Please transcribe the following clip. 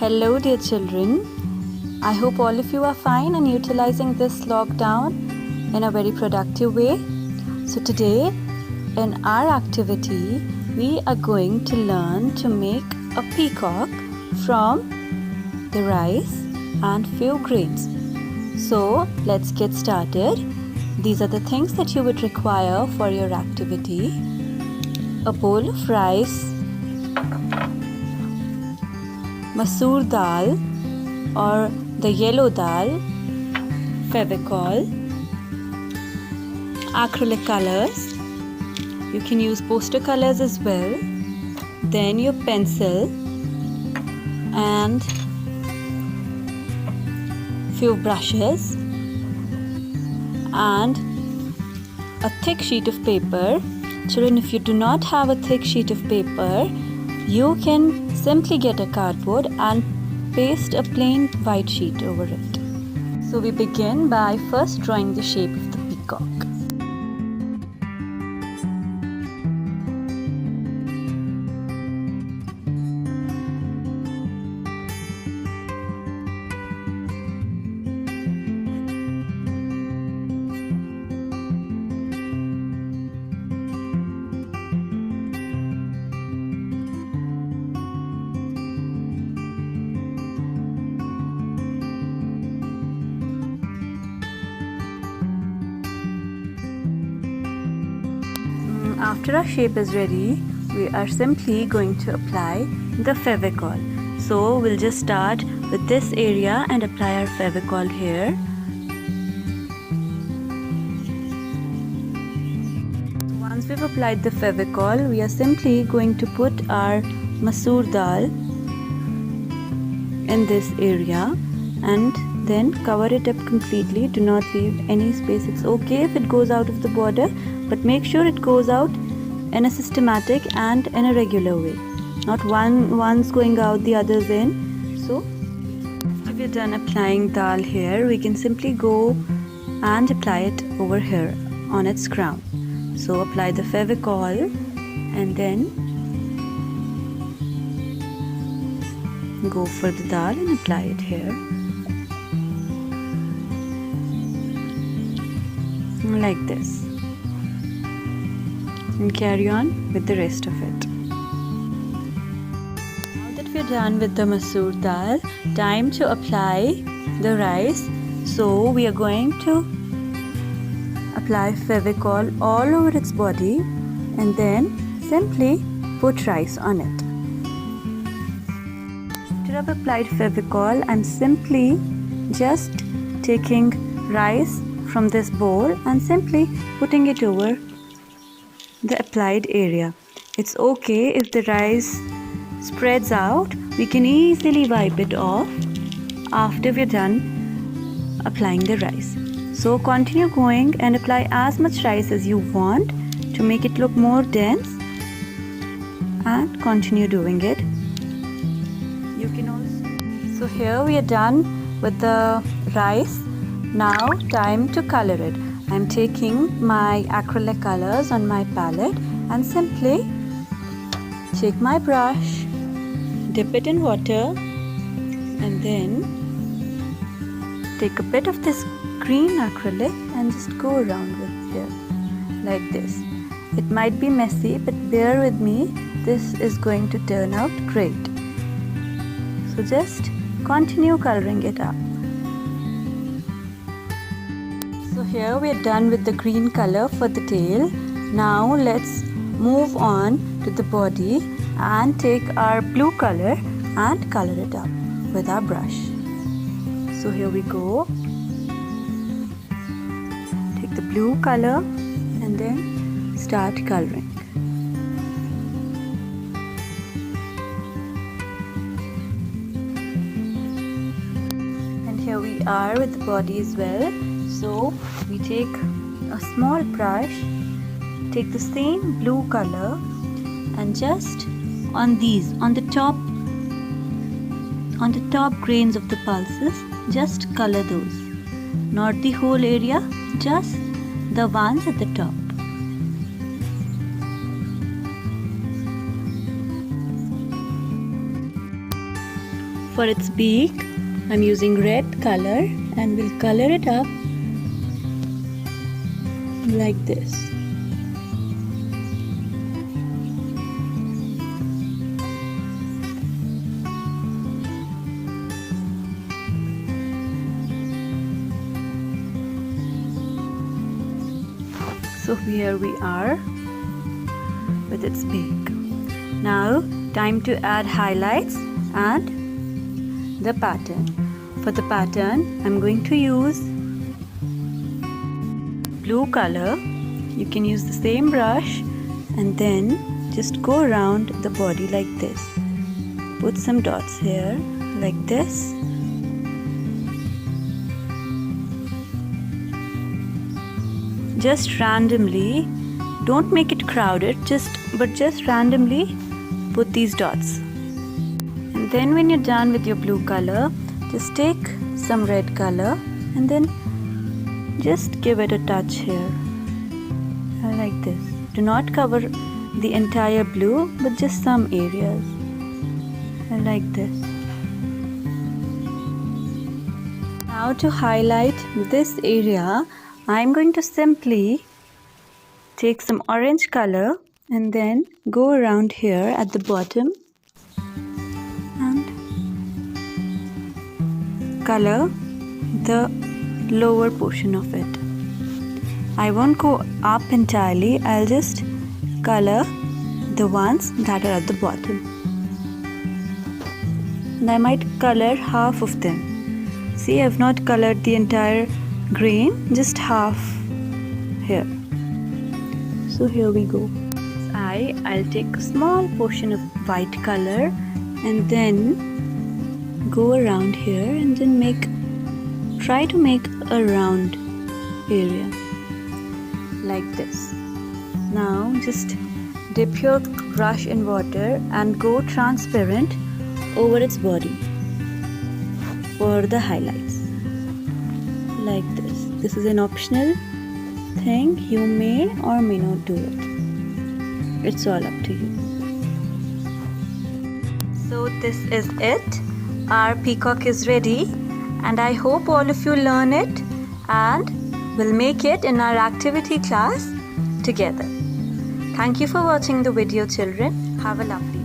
Hello, dear children. I hope all of you are fine and utilizing this lockdown in a very productive way. So, today in our activity, we are going to learn to make a peacock from the rice and few grains. So, let's get started. These are the things that you would require for your activity: a bowl of rice, masoor dal or the yellow dal, Fevicol, acrylic colors. You can use poster colors as well. Then your pencil and few brushes and a thick sheet of paper. Children, if you do not have a thick sheet of paper, you can simply get a cardboard and paste a plain white sheet over it. So we begin by first drawing the shape of the peacock. After our shape is ready, we are simply going to apply the Fevicol. So we'll just start with this area and apply our Fevicol here. Once we've applied the Fevicol, we are simply going to put our masoor dal in this area and then cover it up completely. Do not leave any space. It's okay if it goes out of the border, but make sure it goes out in a systematic and in a regular way, not one's going out, the other's in. So after we're done applying dal here, we can simply go and apply it over here on its crown. So apply the Fevicol and then go for the dal and apply it here like this, and carry on with the rest of it. Now that we're done with the masoor dal, time to apply the rice. So we are going to apply Fevicol all over its body and then simply put rice on it. After I've applied Fevicol, I'm simply just taking rice from this bowl and simply putting it over the applied area. It's okay if the rice spreads out. We can easily wipe it off after we're done applying the rice. So continue going and apply as much rice as you want to make it look more dense, and continue doing it. You can also. So here we are done with the rice. Now time to color it. I'm taking my acrylic colors on my palette and simply take my brush, dip it in water, and then take a bit of this green acrylic and just go around with it like this. It might be messy, but bear with me. This is going to turn out great. So just continue coloring it up. So here we are done with the green color for the tail. Now let's move on to the body and take our blue color and color it up with our brush. So here we go. Take the blue color and then start coloring. And here we are with the body as well. So we take a small brush, take the same blue color and just on the top grains of the pulses, just color those. Not the whole area, just the ones at the top. For its beak, I'm using red color and we'll color it up like this. So here we are with its beak. Now time to add highlights and the pattern. For the pattern, I'm going to use blue color. You can use the same brush and then just go around the body like this. Put some dots here like this. Just randomly, don't make it crowded, just randomly put these dots. And then when you're done with your blue color, just take some red color and then just give it a touch here, like this. Do not cover the entire blue, but just some areas, like this. Now to highlight this area, I'm going to simply take some orange color and then go around here at the bottom and color the lower portion of it. I won't go up entirely, I'll just color the ones that are at the bottom. And I might color half of them. See, I've not colored the entire green, just half here. So here we go. I'll take a small portion of white color and then go around here and then try to make a round area like this. Now just dip your brush in water and go transparent over its body for the highlights like this. This is an optional thing, you may or may not do it. It's all up to you. So this is it. Our peacock is ready and I hope all of you learn it and will make it in our activity class together. Thank you for watching the video, children. Have a lovely day.